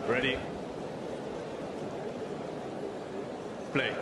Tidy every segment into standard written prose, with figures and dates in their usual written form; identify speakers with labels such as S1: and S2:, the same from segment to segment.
S1: Ready. Play.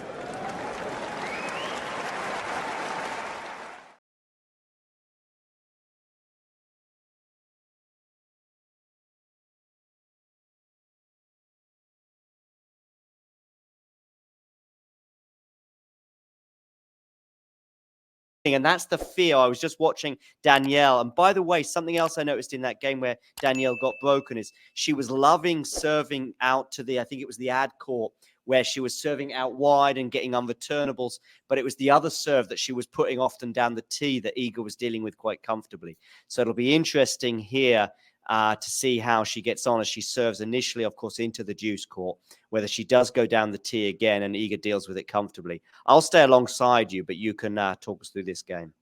S2: And that's the fear. I was just watching Danielle. And by the way, something else I noticed in that game where Danielle got broken is she was loving serving out to I think it was the ad court, where she was serving out wide and getting unreturnables. But it was the other serve that she was putting often down the tee that Iga was dealing with quite comfortably. So it'll be interesting here to see how she gets on as she serves initially, of course, into the deuce court, whether she does go down the tee again and Iga deals with it comfortably. I'll stay alongside you, but you can talk us through this game.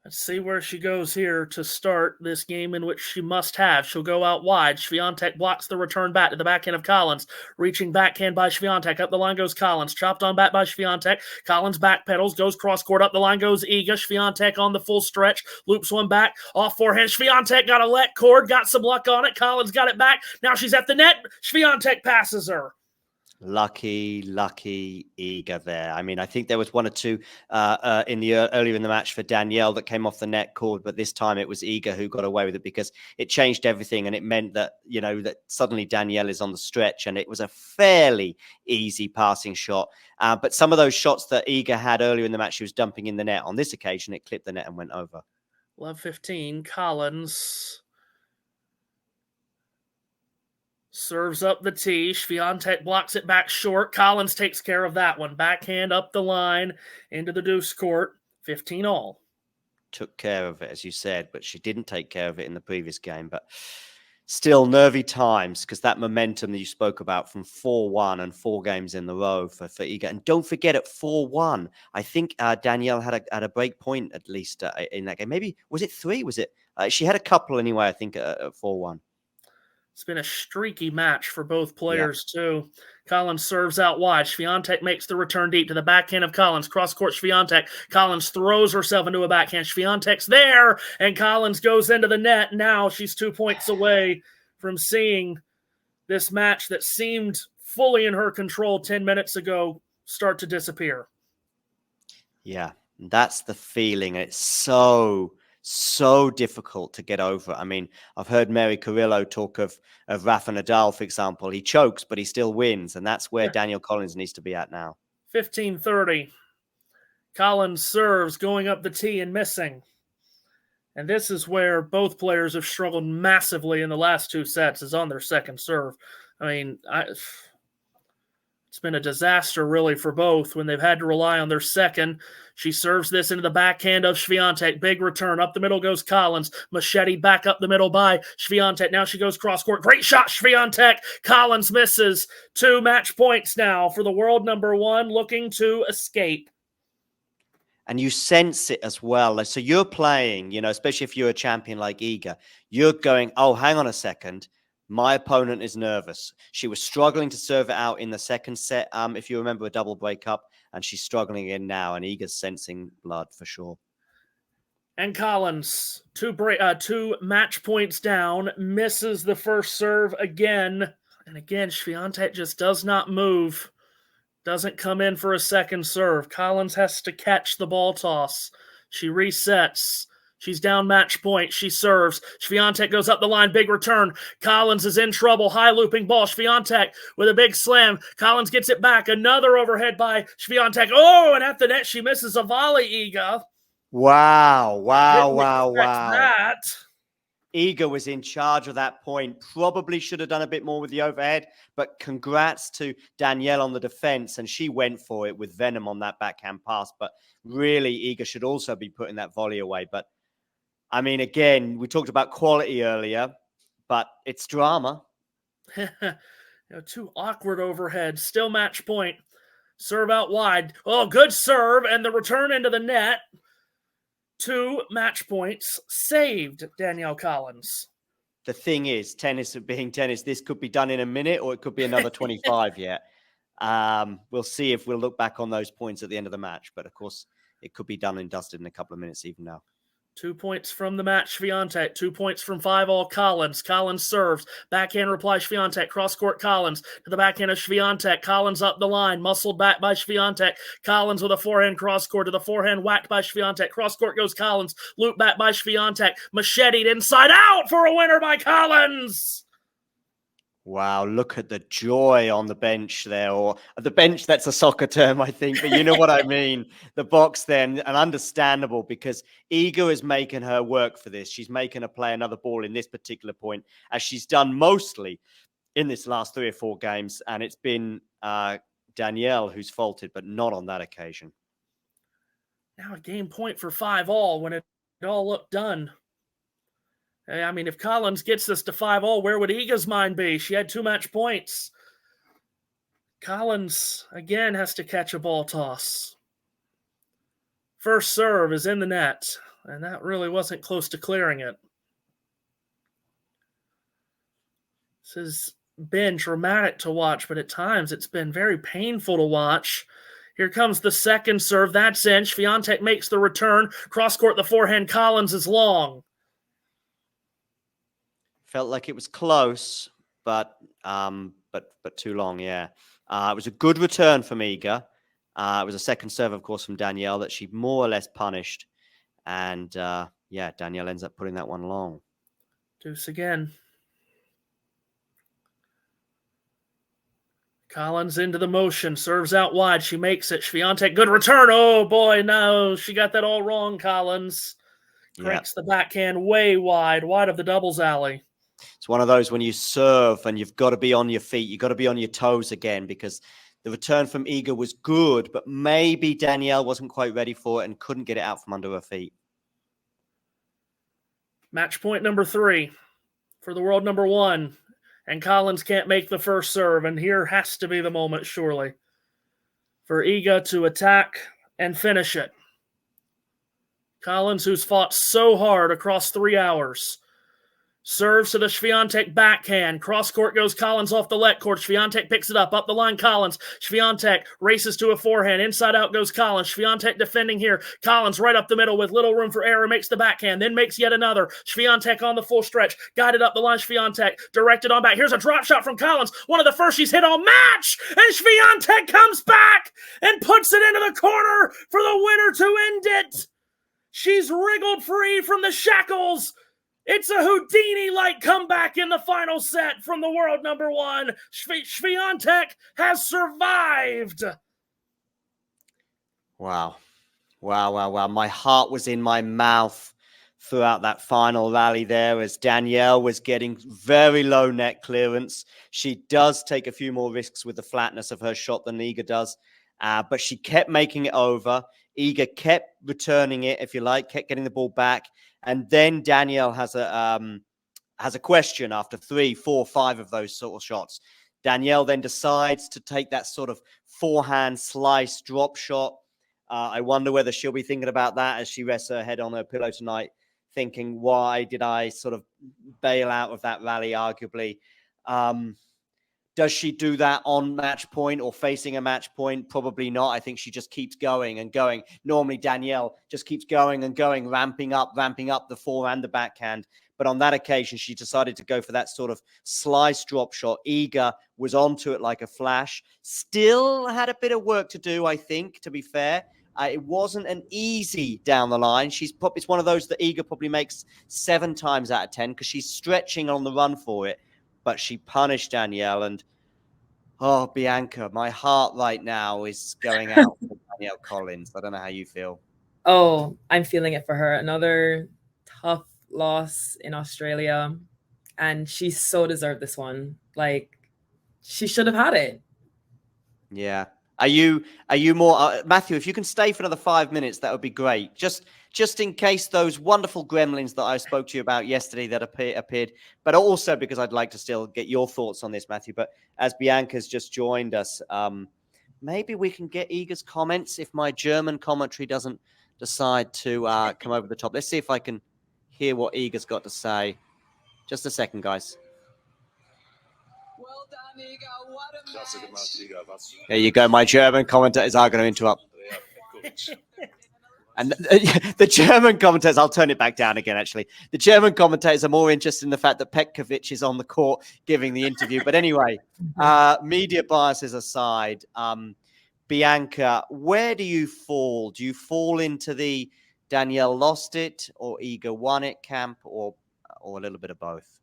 S3: Let's see where she goes here to start this game in which she must have. She'll go out wide. Swiatek blocks the return back to the backhand of Collins. Reaching backhand by Swiatek. Up the line goes Collins. Chopped on back by Swiatek. Collins back pedals. Goes cross court. Up the line goes Iga. Swiatek on the full stretch. Loops one back. Off forehand. Swiatek got a let cord. Got some luck on it. Collins got it back. Now she's at the net. Swiatek passes her.
S2: Lucky Iga there. I mean, I think there was one or two in the earlier in the match for Danielle that came off the net cord, but this time it was Iga who got away with it because it changed everything, and it meant that that suddenly Danielle is on the stretch, and it was a fairly easy passing shot. But some of those shots that Iga had earlier in the match, she was dumping in the net. On this occasion, it clipped the net and went over.
S3: Love 15. Collins serves up the tee. Swiatek blocks it back short. Collins takes care of that one. Backhand up the line into the deuce court. 15 all.
S2: Took care of it, as you said, but she didn't take care of it in the previous game. But still nervy times, because that momentum that you spoke about from 4-1 and 4 games in the row for Iga. And don't forget, at 4-1, I think Danielle had a break point at least in that game. Maybe, was it 3? Was it? She had a couple anyway, I think, at 4-1.
S3: It's been a streaky match for both players, too. Collins serves out wide. Swiatek makes the return deep to the backhand of Collins. Cross-court Swiatek. Collins throws herself into a backhand. Swiatek's there, and Collins goes into the net. Now she's 2 points away from seeing this match that seemed fully in her control 10 minutes ago start to disappear.
S2: Yeah, that's the feeling. It's so difficult to get over. I mean, I've heard Mary Carrillo talk of Rafa Nadal, for example. He chokes, but he still wins, and that's where Danielle Collins needs to be at now.
S3: 15-30. Collins serves, going up the tee and missing. And this is where both players have struggled massively in the last 2 sets, is on their second serve. I mean, it's been a disaster, really, for both when they've had to rely on their second. She serves this into the backhand of Swiatek. Big return. Up the middle goes Collins. Machete back up the middle by Swiatek. Now she goes cross-court. Great shot, Swiatek. Collins misses. 2 match points now for the world number 1, looking to escape.
S2: And you sense it as well. So you're playing, especially if you're a champion like Iga, you're going, oh, hang on a second. My opponent is nervous. She was struggling to serve it out in the second set, if you remember, a double breakup, and she's struggling again now, and Iga's sensing blood for sure.
S3: And Collins, 2 match points down, misses the first serve again. And again, Swiatek just does not move. Doesn't come in for a second serve. Collins has to catch the ball toss. She resets. She's down match point. She serves. Swiatek goes up the line. Big return. Collins is in trouble. High looping ball. Swiatek with a big slam. Collins gets it back. Another overhead by Swiatek. Oh, and at the net, she misses a volley, Iga.
S2: Wow.
S3: That.
S2: Iga was in charge of that point. Probably should have done a bit more with the overhead, but congrats to Danielle on the defense, and she went for it with venom on that backhand pass. But really, Iga should also be putting that volley away. But I mean, again, we talked about quality earlier, but it's drama.
S3: 2 awkward overheads. Still match point. Serve out wide. Oh, good serve. And the return into the net. 2 match points saved, Danielle Collins.
S2: The thing is, tennis being tennis, this could be done in a minute or it could be another 25 yet. We'll see if we'll look back on those points at the end of the match. But, of course, it could be done and dusted in a couple of minutes even now.
S3: 2 points from the match, Swiatek. 2 points from 5-all, Collins. Collins serves. Backhand reply, Swiatek. Cross-court, Collins. To the backhand of Swiatek. Collins up the line. Muscled back by Swiatek. Collins with a forehand cross-court. To the forehand, whacked by Swiatek. Cross-court goes Collins. Loop back by Swiatek. Macheted inside out for a winner by Collins.
S2: Wow, look at the joy on the bench there, or the bench, that's a soccer term, I think, but you know what I mean. The box then, and understandable, because Iga is making her work for this. She's making her play another ball in this particular point, as she's done mostly in this last 3 or 4 games, and it's been Danielle who's faulted, but not on that occasion.
S3: Now a game point for 5-all when it all looked done. I mean, if Collins gets this to 5-all, where would Iga's mind be? She had 2 match points. Collins, again, has to catch a ball toss. First serve is in the net, and that really wasn't close to clearing it. This has been dramatic to watch, but at times it's been very painful to watch. Here comes the second serve. That's in. Swiatek makes the return. Cross-court, the forehand. Collins is long.
S2: Felt like it was close, but too long, yeah. It was a good return from Iga. It was a second serve, of course, from Danielle that she more or less punished. And, yeah, Danielle ends up putting that one long.
S3: Deuce again. Collins into the motion, serves out wide. She makes it. Swiatek, good return. Oh, boy, no. She got that all wrong, Collins. Cranks the backhand way wide of the doubles alley.
S2: It's one of those when you serve and you've got to be on your feet. You've got to be on your toes again, because the return from Iga was good, but maybe Danielle wasn't quite ready for it and couldn't get it out from under her feet.
S3: Match point number 3 for the world number 1. And Collins can't make the first serve, and here has to be the moment, surely, for Iga to attack and finish it. Collins, who's fought so hard across 3 hours, serves to the Swiatek backhand. Cross-court goes Collins off the let court. Swiatek picks it up the line, Collins. Swiatek races to a forehand. Inside out goes Collins. Swiatek defending here. Collins right up the middle with little room for error. Makes the backhand, then makes yet another. Swiatek on the full stretch. Guided up the line, Swiatek. Directed on back. Here's a drop shot from Collins. One of the first she's hit all match. And Swiatek comes back and puts it into the corner for the winner to end it. She's wriggled free from the shackles. It's a Houdini-like comeback in the final set from the world number 1. Swiatek has survived.
S2: Wow. My heart was in my mouth throughout that final rally there as Danielle was getting very low net clearance. She does take a few more risks with the flatness of her shot than Iga does, but she kept making it over. Iga kept returning it, if you like, kept getting the ball back. And then Danielle has a question after 3, 4, 5 of those sort of shots. Danielle then decides to take that sort of forehand slice drop shot. I wonder whether she'll be thinking about that as she rests her head on her pillow tonight, thinking, why did I sort of bail out of that rally, arguably? Does she do that on match point or facing a match point? Probably not. I think she just keeps going and going. Normally, Danielle just keeps going and going, ramping up the forehand and the backhand. But on that occasion, she decided to go for that sort of slice drop shot. Iga was onto it like a flash. Still had a bit of work to do, I think, to be fair. It wasn't an easy down the line. It's one of those that Iga probably makes 7 times out of 10 because she's stretching on the run for it. But she punished Danielle, and oh, Bianca, my heart right now is going out for Danielle Collins. I don't know how you feel.
S4: Oh, I'm feeling it for her. Another tough loss in Australia, and she so deserved this one. Like, she should have had it.
S2: Yeah. Are you more Matthew? If you can stay for another 5 minutes, that would be great. Just in case those wonderful gremlins that I spoke to you about yesterday that appeared, but also because I'd like to still get your thoughts on this, Matthew. But as Bianca's just joined us, maybe we can get Iga's comments if my German commentary doesn't decide to come over the top. Let's see if I can hear what Iga's got to say. Just a second, guys.
S5: Well done, Iga. What a match.
S2: There you go. My German commentators are going to interrupt. And the German commentators, I'll turn it back down again, actually. The German commentators are more interested in the fact that Petkovic is on the court giving the interview. But anyway, media biases aside, Bianca, where do you fall? Do you fall into the Danielle lost it or Iga won it camp, or a little bit of both?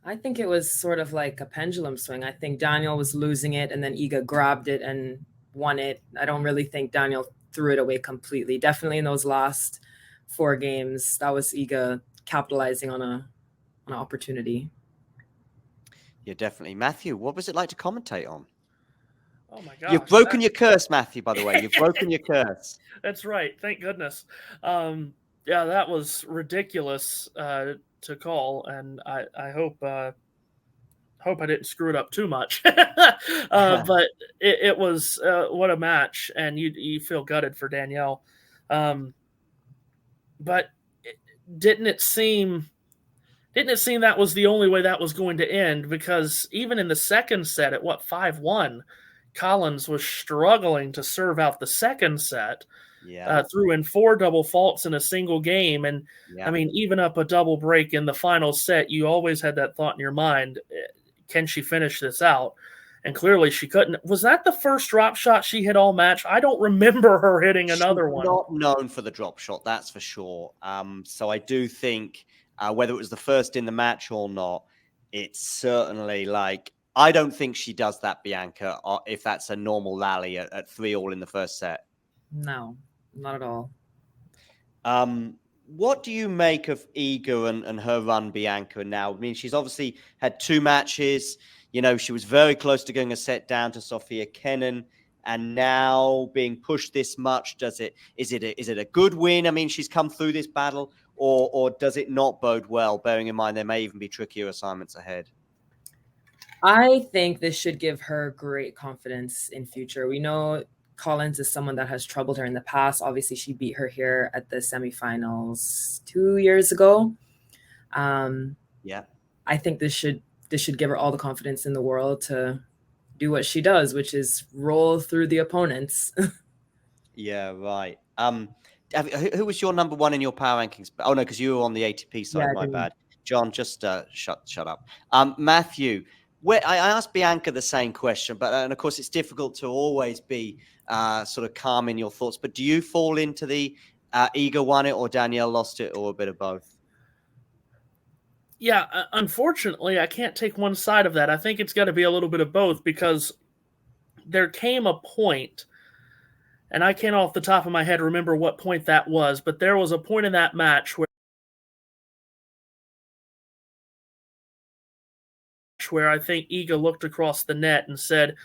S4: I think it was sort of like a pendulum swing. I think Danielle was losing it and then Iga grabbed it and won it. I don't really think Danielle threw it away completely. Definitely in those last 4 games, that was Iga capitalizing on an opportunity.
S2: Yeah, definitely. Matthew, what was it like to commentate on?
S3: Oh my gosh.
S2: You've broken your curse, Matthew, by the way. You've broken your curse.
S3: That's right. Thank goodness. Yeah, that was ridiculous to call, and I hope I didn't screw it up too much. But it was what a match, and you feel gutted for Danielle. But didn't it seem that was the only way that was going to end? Because even in the second set at 5-1, Collins was struggling to serve out the second set.
S2: Yeah.
S3: Threw in 4 double faults in a single game. And I mean, even up a double break in the final set, you always had that thought in your mind, can she finish this out? And clearly she couldn't. Was that the first drop shot she hit all match? I don't remember her hitting another one.
S2: Not known for the drop shot, that's for sure. So I do think whether it was the first in the match or not, it's certainly like, I don't think she does that, Bianca, if that's a normal rally at 3-all in the first set.
S4: No, not at all.
S2: What do you make of Iga and her run, Bianca, now? I mean, she's obviously had 2 matches. You know, she was very close to going a set down to Sofia Kenin, and now being pushed this much, is it a good win? I mean, she's come through this battle, or does it not bode well, bearing in mind there may even be trickier assignments ahead?
S4: I think this should give her great confidence in future. We know Collins is someone that has troubled her in the past. Obviously, she beat her here at the semifinals 2 years ago.
S2: Yeah,
S4: I think this should give her all the confidence in the world to do what she does, which is roll through the opponents.
S2: Yeah, right. Who was your number 1 in your power rankings? Oh no, because you were on the ATP side.
S4: Yeah,
S2: my bad. John, just shut up. Matthew, I asked Bianca the same question, but and of course it's difficult to always be sort of calm in your thoughts. But do you fall into the Iga won it or Danielle lost it, or a bit of both?
S3: Yeah, unfortunately, I can't take one side of that. I think it's got to be a little bit of both, because there came a point, and I can't off the top of my head remember what point that was, but there was a point in that match where I think Iga looked across the net and said,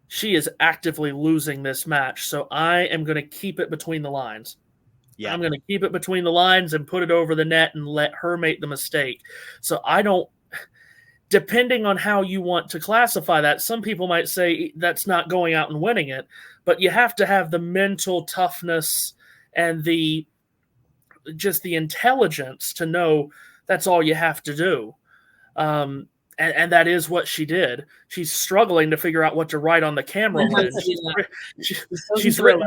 S3: she is actively losing this match, so I am going to keep it between the lines. Yeah. I'm going to keep it between the lines and put it over the net and let her make the mistake. So I don't, depending on how you want to classify that, some people might say that's not going out and winning it, but you have to have the mental toughness and just the intelligence to know that's all you have to do. And that is what she did. She's struggling to figure out what to write on the camera lens. She's written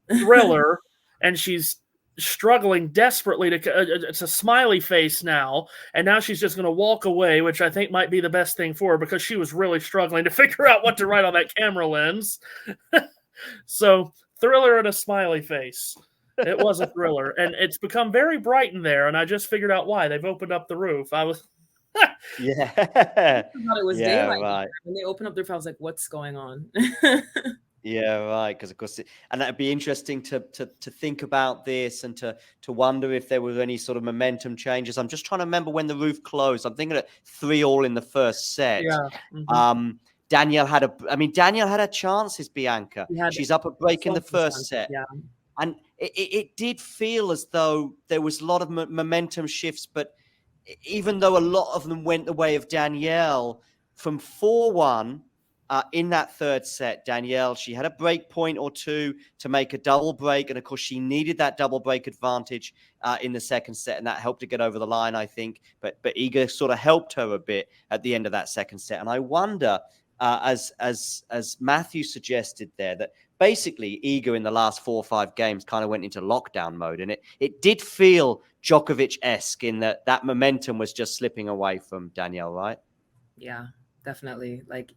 S3: Thriller, and she's struggling desperately it's a smiley face now, and now she's just going to walk away, which I think might be the best thing for her, because she was really struggling to figure out what to write on that camera lens. So Thriller and a smiley face. It was a thriller, and it's become very bright in there, and I just figured out why. They've opened up the roof. I was
S2: Yeah.
S4: I thought it was daylight.
S2: Right.
S4: When they opened up their roof, I was like, what's going on?
S2: Yeah, right. Because of course, and that'd be interesting to think about this and to wonder if there were any sort of momentum changes. I'm just trying to remember when the roof closed. I'm thinking at 3-all in the first set.
S4: Yeah. Mm-hmm.
S2: Danielle had her chances, Bianca. She's up a break in the first set.
S4: Yeah.
S2: And it did feel as though there was a lot of momentum shifts, but even though a lot of them went the way of Danielle, from 4-1 in that third set, Danielle, she had a break point or two to make a double break. And of course, she needed that double break advantage in the second set, and that helped to get over the line, I think. But Iga sort of helped her a bit at the end of that second set. And I wonder, as Matthew suggested there, that basically Iga in the last 4 or 5 games kind of went into lockdown mode, and it did feel Djokovic-esque in that momentum was just slipping away from Danielle, right?
S4: Yeah, definitely. Like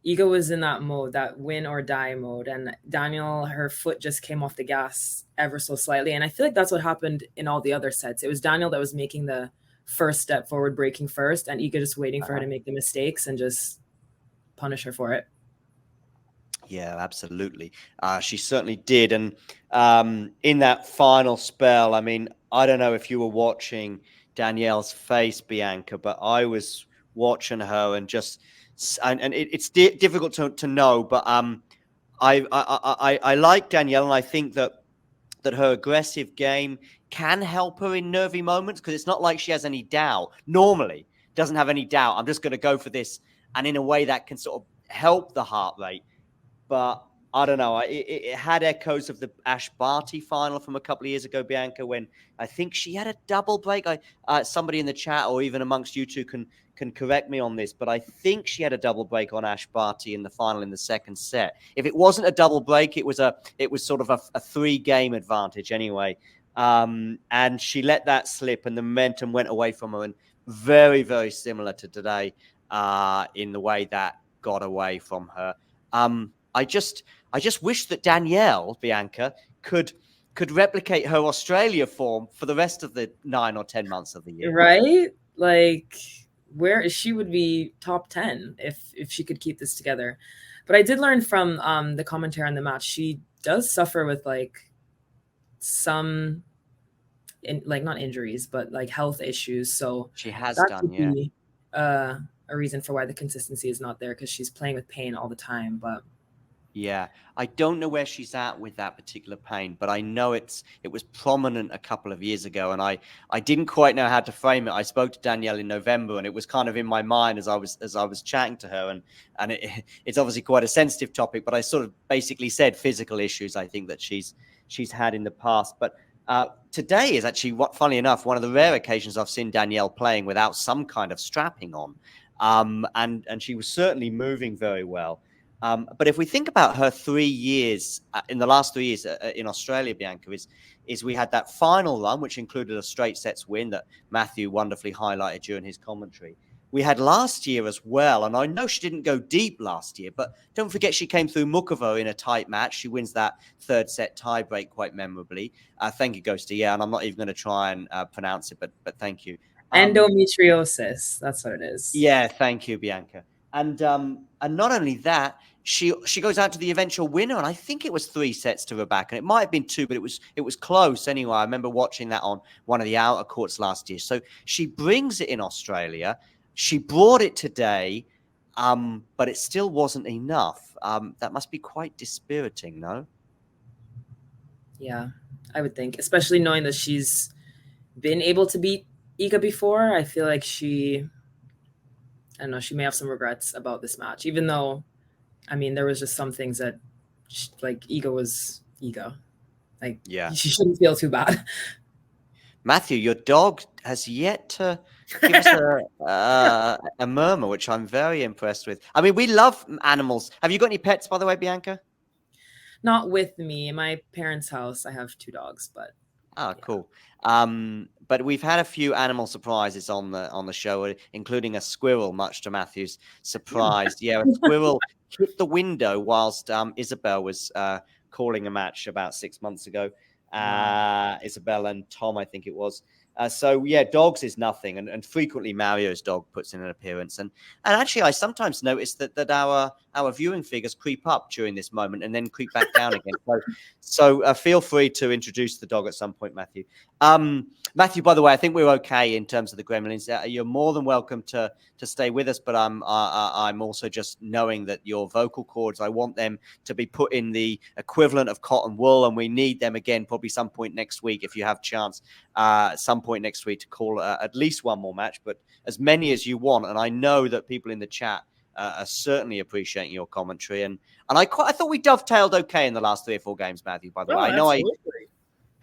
S4: Iga was in that mode, that win or die mode, and Danielle, her foot just came off the gas ever so slightly, and I feel like that's what happened in all the other sets. It was Danielle that was making the first step forward, breaking first, and Iga just waiting for her to make the mistakes and just punish her for it.
S2: Yeah, absolutely. She certainly did. And in that final spell, I mean, I don't know if you were watching Danielle's face, Bianca, but I was watching her and just, and it's difficult to know, but I like Danielle, and I think that her aggressive game can help her in nervy moments, because it's not like she has any doubt. Normally, doesn't have any doubt. I'm just going to go for this, and in a way that can sort of help the heart rate. But I don't know. It had echoes of the Ash Barty final from a couple of years ago, Bianca, when I think she had a double break. Somebody in the chat or even amongst you two can correct me on this, but I think she had a double break on Ash Barty in the final in the second set. If it wasn't a double break, it was sort of a 3-game advantage anyway. And she let that slip, and the momentum went away from her. And very, very similar to today in the way that got away from her. I just wish that Danielle, Bianca, could replicate her Australia form for the rest of the 9 or 10 months of the year.
S4: Right? Like, where she would be top 10 if she could keep this together. But I did learn from the commentary on the match, she does suffer with like some not injuries, but like health issues. So
S2: she has
S4: that
S2: done,
S4: could
S2: yeah.
S4: be a reason for why the consistency is not there, because she's playing with pain all the time. But
S2: yeah, I don't know where she's at with that particular pain, but I know it was prominent a couple of years ago, and I didn't quite know how to frame it. I spoke to Danielle in November, and it was kind of in my mind as I was chatting to her, and it's obviously quite a sensitive topic, but I sort of basically said physical issues I think that she's had in the past. But today is actually, funnily enough, one of the rare occasions I've seen Danielle playing without some kind of strapping on, and she was certainly moving very well. But if we think about her 3 years, in the last 3 years in Australia, Bianca, is we had that final run, which included a straight sets win that Matthew wonderfully highlighted during his commentary. We had last year as well, and I know she didn't go deep last year, but don't forget she came through Mukova in a tight match. She wins that 3rd set tiebreak quite memorably. Thank you, Ghosty. Yeah, and I'm not even going to try and pronounce it, but thank you.
S4: Endometriosis, that's what it is.
S2: Yeah, thank you, Bianca. And not only that, she goes out to the eventual winner, and I think it was 3 sets to Rebecca, and it might have been 2, but it was close anyway. I remember watching that on one of the outer courts last year. So she brings it in Australia. She brought it today, but it still wasn't enough. That must be quite dispiriting, no?
S4: Yeah, I would think, especially knowing that she's been able to beat Iga before. I feel like I don't know, she may have some regrets about this match, even though, I mean, there was just some things that, like, Iga was Iga. Like,
S2: yeah,
S4: she shouldn't feel too bad.
S2: Matthew, your dog has yet to give us a murmur, which I'm very impressed with. I mean, we love animals. Have you got any pets, by the way, Bianca?
S4: Not with me. In my parents' house, I have 2 dogs, but.
S2: Oh, yeah. Cool. But we've had a few animal surprises on the show, including a squirrel, much to Matthew's surprise. Yeah, a squirrel hit the window whilst Isabel was calling a match about 6 months ago. Isabel and Tom, I think it was. So yeah, dogs is nothing, and frequently Mario's dog puts in an appearance, and actually I sometimes notice that our viewing figures creep up during this moment and then creep back down again. So feel free to introduce the dog at some point, Matthew. Matthew, by the way, I think we're okay in terms of the gremlins. You're more than welcome to stay with us, but I'm also just knowing that your vocal cords, I want them to be put in the equivalent of cotton wool, and we need them again probably some point next week if you have chance. Some point next week to call at least one more match, but as many as you want. And I know that people in the chat are certainly appreciating your commentary, and I thought we dovetailed okay in the last 3 or 4 games, Matthew. By the way, I know
S3: absolutely.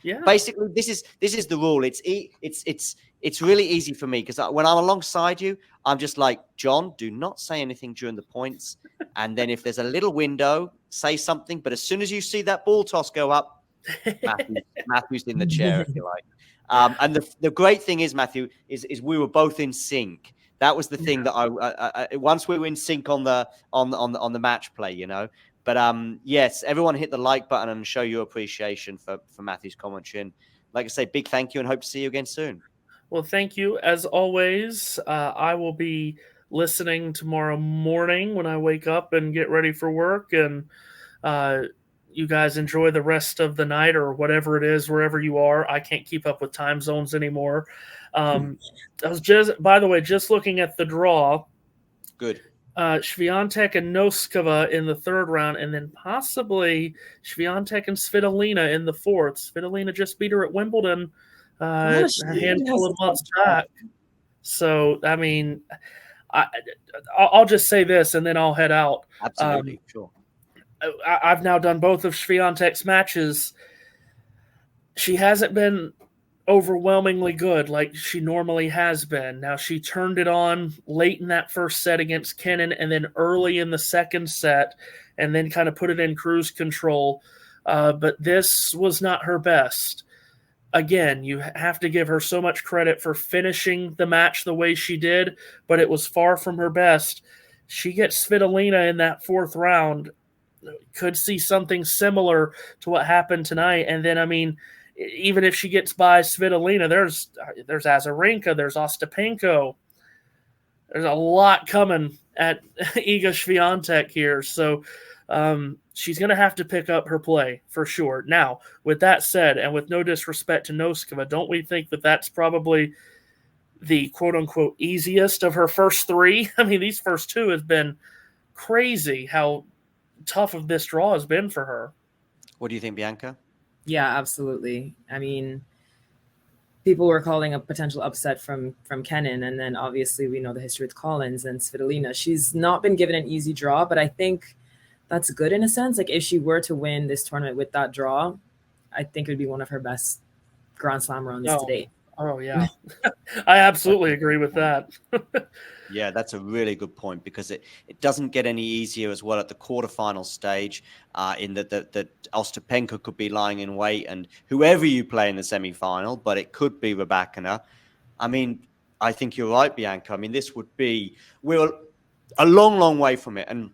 S3: Yeah.
S2: Basically, this is the rule. It's really easy for me because when I'm alongside you, I'm just like, John, do not say anything during the points. And then if there's a little window, say something. But as soon as you see that ball toss go up, Matthew's in the chair, if you like. And the great thing is, Matthew, is we were both in sync. That was the thing that I once we were in sync on the match play, you know. But yes, everyone hit the like button and show your appreciation for Matthew's commentary. And like I say, big thank you and hope to see you again soon.
S3: Well, thank you. As always, I will be listening tomorrow morning when I wake up and get ready for work. And you guys enjoy the rest of the night or whatever it is, wherever you are. I can't keep up with time zones anymore. I was by the way, just looking at the draw.
S2: Good.
S3: Swiatek and Noskova in the third round, and then possibly Swiatek and Svitolina in the fourth. Svitolina just beat her at Wimbledon a handful of months back. So, I mean, I'll just say this, and then I'll head out.
S2: Absolutely, sure.
S3: I've now done both of Swiatek's matches. She hasn't been overwhelmingly good like she normally has been. Now, she turned it on late in that first set against Kenin and then early in the second set and then kind of put it in cruise control. But this was not her best. Again, you have to give her so much credit for finishing the match the way she did, but it was far from her best. She gets Svitolina in that fourth round. Could see something similar to what happened tonight. And then, I mean, even if she gets by Svitolina, there's Azarenka, there's Ostapenko. There's a lot coming at Iga Swiatek here. So she's going to have to pick up her play for sure. Now, with that said, and with no disrespect to Noskova, don't we think that that's probably the quote-unquote easiest of her first three? I mean, these first two have been crazy how tough of this draw has been for her.
S2: What do you think, Bianca?
S4: Yeah, absolutely. I mean, people were calling a potential upset from Kenin, and then obviously we know the history with Collins and Svitolina. She's not been given an easy draw, but I think that's good in a sense. Like, if she were to win this tournament with that draw, I think it would be one of her best Grand Slam runs to date.
S3: Oh, yeah. I absolutely agree with that.
S2: Yeah, that's a really good point because it doesn't get any easier as well at the quarterfinal stage in that Ostapenko could be lying in wait and whoever you play in the semifinal, but it could be Rybakina. I mean, I think you're right, Bianca. I mean, we're a long, long way from it. And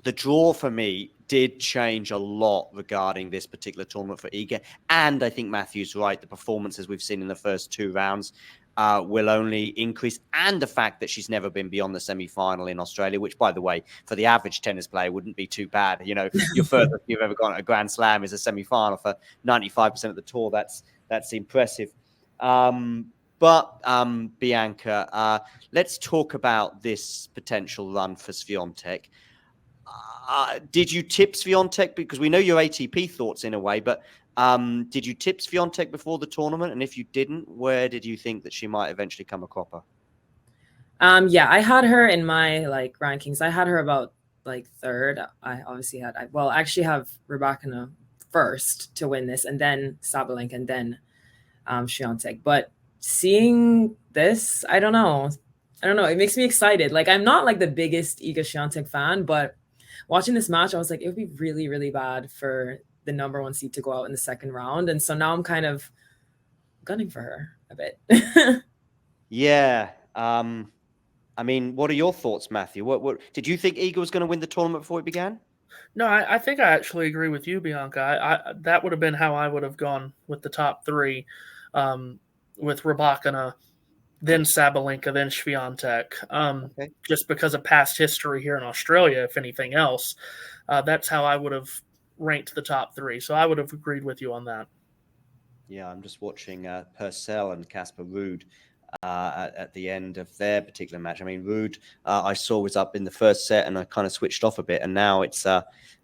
S2: the draw for me did change a lot regarding this particular tournament for Iga. And I think Matthew's right. The performances we've seen in the first two rounds will only increase. And the fact that she's never been beyond the semi-final in Australia, which, by the way, for the average tennis player wouldn't be too bad. You know, your furthest you've ever gone at a Grand Slam is a semi-final for 95% of the tour. That's impressive. But Bianca, let's talk about this potential run for Swiatek. Did you tip Swiatek? Because we know your ATP thoughts in a way, but did you tip Swiatek before the tournament? And if you didn't, where did you think that she might eventually come a cropper?
S4: Yeah, I had her in my rankings. I had her about third. I actually have Rybakina first to win this, and then Sabalenka, and then Swiatek. But seeing this, I don't know. It makes me excited. I'm not the biggest Iga Swiatek fan, but watching this match, I was like, it would be really, really bad for the number one seed to go out in the second round. And so now I'm kind of gunning for her a bit.
S2: Yeah. I mean, what are your thoughts, Matthew? What did you think Iga was going to win the tournament before it began?
S3: No, I think I actually agree with you, Bianca. That would have been how I would have gone with the top three, with Rybakina, then Sabalenka, then Swiatek. Okay. Just because of past history here in Australia, if anything else, that's how I would have ranked the top three. So I would have agreed with you on that.
S2: Yeah, I'm just watching Purcell and Casper Ruud at the end of their particular match. I mean, Ruud, I saw was up in the first set and I kind of switched off a bit. And now it's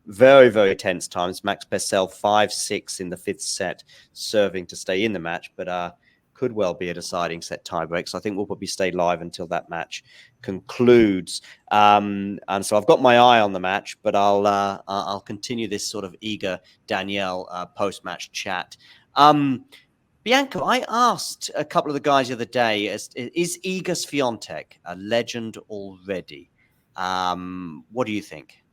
S2: very, very tense times. Max Purcell 5-6 in the fifth set, serving to stay in the match. But could well be a deciding set tiebreak. So I think we'll probably stay live until that match concludes. And so I've got my eye on the match, but I'll continue this sort of Iga Danielle post-match chat Bianca, I asked a couple of the guys the other day, is Iga Swiatek a legend already? What do you think?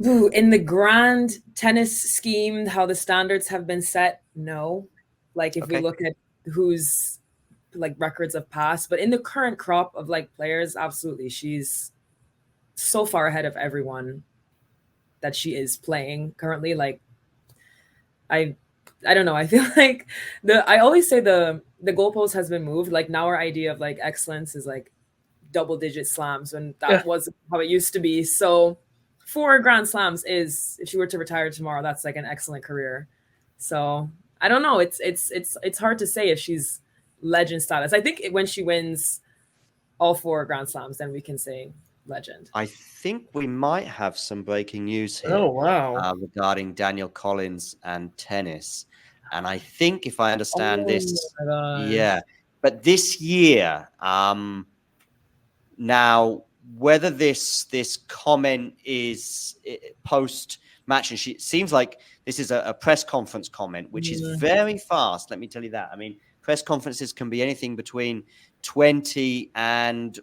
S4: Ooh, in the grand tennis scheme, how the standards have been set, no. Like if we look at who's like records of past, but in the current crop of like players, absolutely, she's so far ahead of everyone that she is playing currently. Like I don't know. I feel like I always say the goalpost has been moved. Like now our idea of like excellence is like double-digit slams, when that wasn't how it used to be. So 4 Grand Slams is, if she were to retire tomorrow, that's like an excellent career. So I don't know. It's hard to say if she's legend status. I think when she wins all 4 Grand Slams, then we can say legend.
S2: I think we might have some breaking news here.
S3: Oh, wow.
S2: Regarding Danielle Collins and tennis. And I think if I understand this, but this year, now, whether this comment is post match, and it seems like this is a press conference comment, which is very fast. Let me tell you that. I mean, press conferences can be anything between 20 and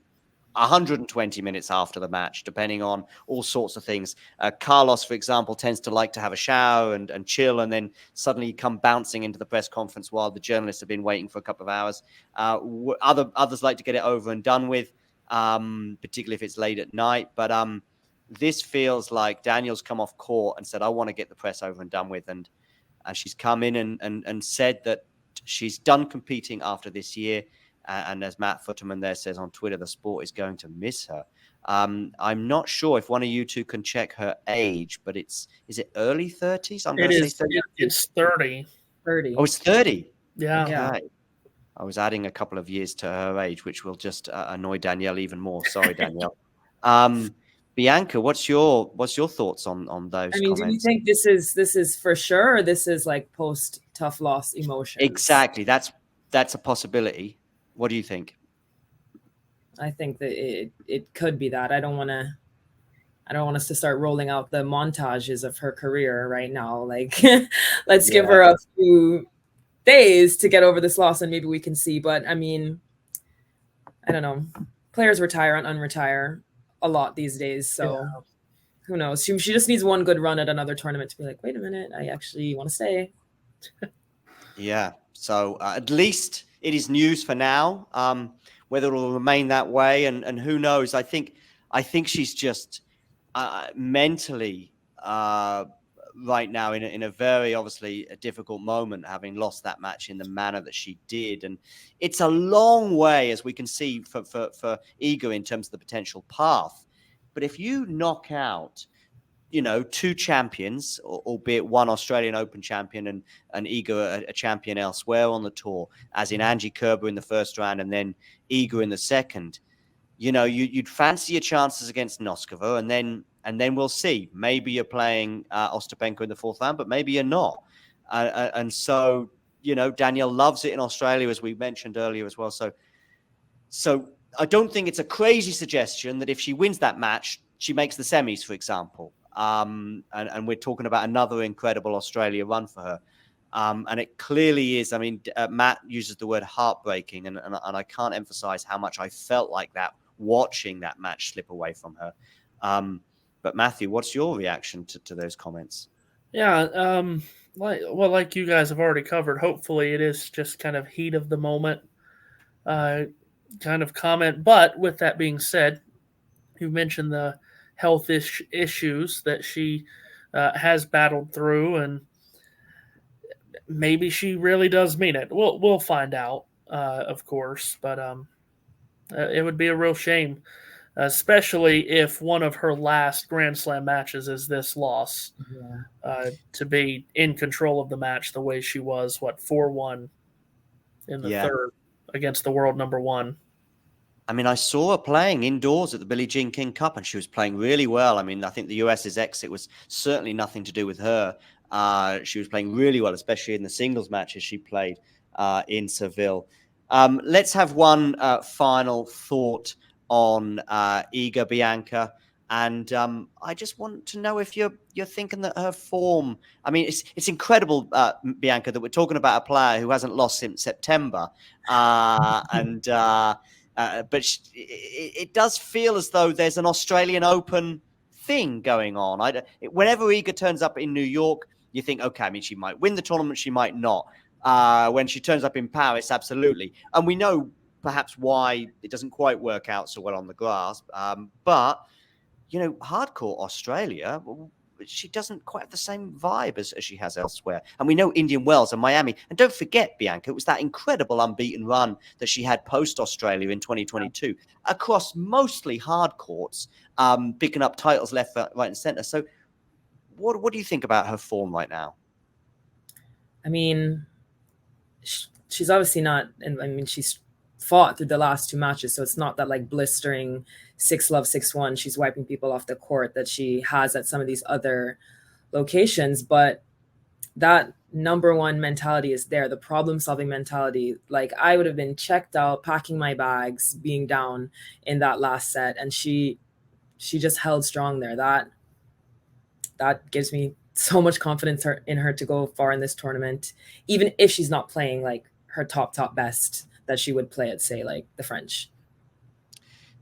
S2: 120 minutes after the match, depending on all sorts of things. Carlos, for example, tends to like to have a shower and chill, and then suddenly come bouncing into the press conference while the journalists have been waiting for a couple of hours. Others like to get it over and done with, particularly if it's late at night. But this feels like Danielle's come off court and said, I want to get the press over and done with. And she's come in and said that she's done competing after this year. And as Matt Futterman there says on Twitter, the sport is going to miss her. I'm not sure if one of you two can check her age, but is it early 30s? I'm going to say 30.
S3: It's 30.
S4: 30.
S2: Oh, it's 30.
S3: Yeah.
S2: Okay.
S4: Yeah.
S2: I was adding a couple of years to her age, which will just annoy Danielle even more. Sorry, Danielle. Bianca, what's your thoughts on those comments?
S4: Do you think this is for sure, or this is like post tough loss emotions?
S2: Exactly. That's a possibility. What do you think?
S4: I think that it could be that. I don't want us to start rolling out the montages of her career right now. Like, let's give her a few days to get over this loss, and maybe we can see. But I mean, I don't know. Players retire and unretire a lot these days, so who knows? She just needs one good run at another tournament to be like, wait a minute, I actually want to stay.
S2: Yeah. So at least it is news for now. Whether it will remain that way, and who knows? I think she's just mentally right now in a very obviously a difficult moment, having lost that match in the manner that she did. And it's a long way, as we can see, for Iga in terms of the potential path. But if you knock out, 2 champions, albeit one Australian Open champion and Iga a champion elsewhere on the tour, as in Angie Kerber in the first round and then Iga in the second, you'd fancy your chances against Noskova, and then we'll see. Maybe you're playing Ostapenko in the 4th round, but maybe you're not. And so, Danielle loves it in Australia, as we mentioned earlier as well. So I don't think it's a crazy suggestion that if she wins that match, she makes the semis, for example. And we're talking about another incredible Australia run for her. And it clearly is. I mean, Matt uses the word heartbreaking, and I can't emphasize how much I felt like that watching that match slip away from her. But Matthew, what's your reaction to those comments?
S3: Yeah, like you guys have already covered, hopefully it is just kind of heat of the moment kind of comment. But with that being said, you mentioned the health issues that she has battled through, and maybe she really does mean it. We'll find out, of course, but it would be a real shame, especially if one of her last Grand Slam matches is this loss, to be in control of the match the way she was, 4-1 in the third against the world number 1.
S2: I mean, I saw her playing indoors at the Billie Jean King Cup, and she was playing really well. I mean, I think the US's exit was certainly nothing to do with her. She was playing really well, especially in the singles matches she played in Seville. Let's have one final thought on Iga, Bianca. And I just want to know if you're thinking that her form. I mean, it's incredible, Bianca, that we're talking about a player who hasn't lost since September, but it does feel as though there's an Australian Open thing going on. Whenever Iga turns up in New York, you think, okay, I mean, she might win the tournament, she might not. When she turns up in Paris, absolutely, and we know perhaps why it doesn't quite work out so well on the grass, but. Hardcore Australia, she doesn't quite have the same vibe as she has elsewhere. And we know Indian Wells and Miami. And don't forget, Bianca, it was that incredible unbeaten run that she had post-Australia in 2022 across mostly hard courts, picking up titles left, right, and centre. So what do you think about her form right now?
S4: I mean, she's obviously not, and I mean, she's fought through the last 2 matches, so it's not that like blistering 6-love 6-1 she's wiping people off the court that she has at some of these other locations, but that number one mentality is there, the problem-solving mentality. Like, I would have been checked out, packing my bags, being down in that last set, and she just held strong there. That gives me so much confidence in her to go far in this tournament, even if she's not playing like her top best that she would play at, say, like the French.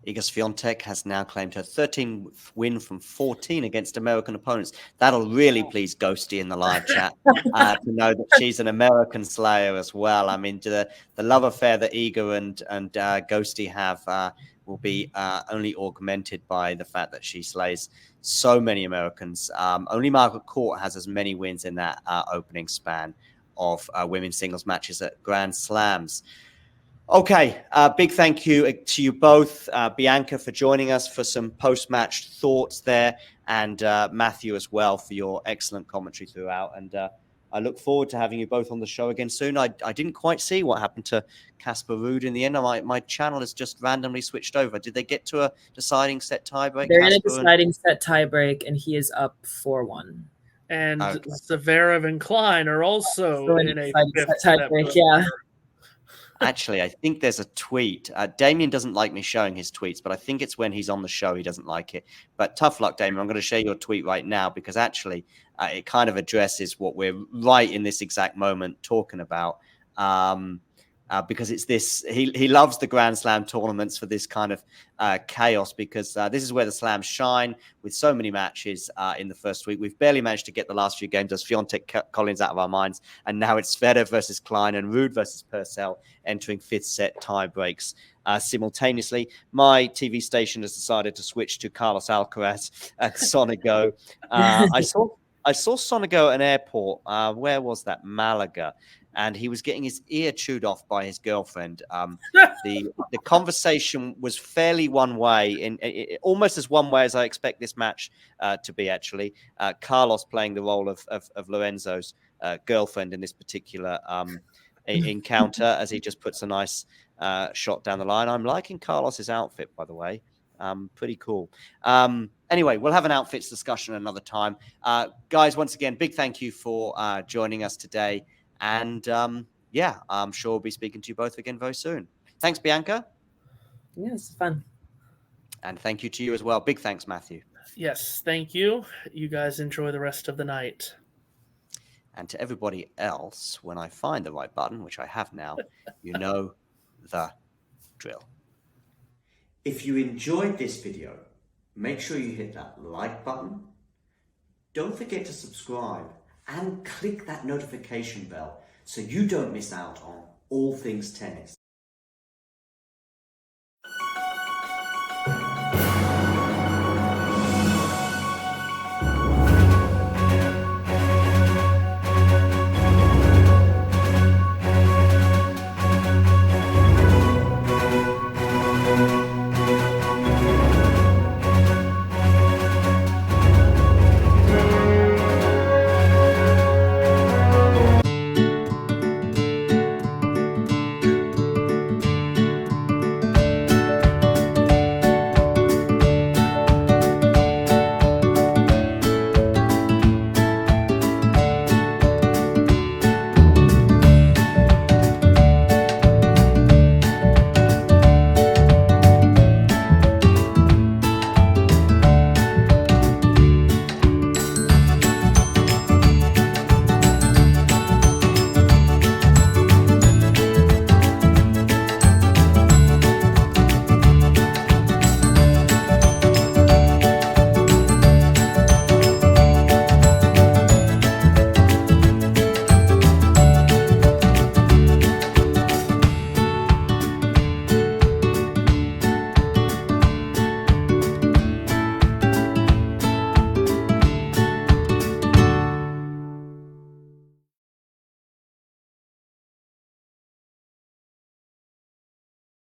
S2: Iga Swiatek has now claimed her 13th win from 14 against American opponents. That'll really please Ghosty in the live chat to know that she's an American slayer as well. I mean, the love affair that Iga and Ghosty have will be only augmented by the fact that she slays so many Americans. Only Margaret Court has as many wins in that opening span of women's singles matches at Grand Slams. Okay, big thank you to you both, Bianca, for joining us for some post-match thoughts there, and Matthew as well for your excellent commentary throughout. And I look forward to having you both on the show again soon. I didn't quite see what happened to Casper Ruud in the end. My channel has just randomly switched over. Did they get to a deciding set tiebreak?
S4: They're in a deciding set tiebreak, and he is up 4-1.
S3: And Zverev and Klein are also in a fifth
S4: tiebreak. Yeah.
S2: Actually, I think there's a tweet. Damien doesn't like me showing his tweets, but I think it's when he's on the show he doesn't like it. But tough luck, Damien. I'm going to share your tweet right now because actually it kind of addresses what we're right in this exact moment talking about. Because it's this, he loves the Grand Slam tournaments for this kind of chaos, because this is where the slams shine with so many matches in the first week. We've barely managed to get the last few games of Swiatek Collins out of our minds, and now it's Zverev versus Klein and Ruud versus Purcell entering fifth set tie breaks simultaneously. My TV station has decided to switch to Carlos Alcaraz at Sonego. I saw Sonego at an airport. Where was that? Malaga. And he was getting his ear chewed off by his girlfriend. The conversation was fairly one way, almost as one way as I expect this match to be, actually. Carlos playing the role of Lorenzo's girlfriend in this particular encounter, as he just puts a nice shot down the line. I'm liking Carlos's outfit, by the way. Pretty cool. Anyway, we'll have an outfits discussion another time. Guys, once again, big thank you for joining us today. And yeah, I'm sure we'll be speaking to you both again very soon. Thanks, Bianca.
S4: Yeah, it's fun.
S2: And thank you to you as well. Big thanks, Matthew.
S3: Yes, thank you. You guys enjoy the rest of the night.
S2: And to everybody else, when I find the right button, which I have now, you know the drill. If you enjoyed this video, make sure you hit that like button. Don't forget to subscribe and click that notification bell so you don't miss out on all things tennis.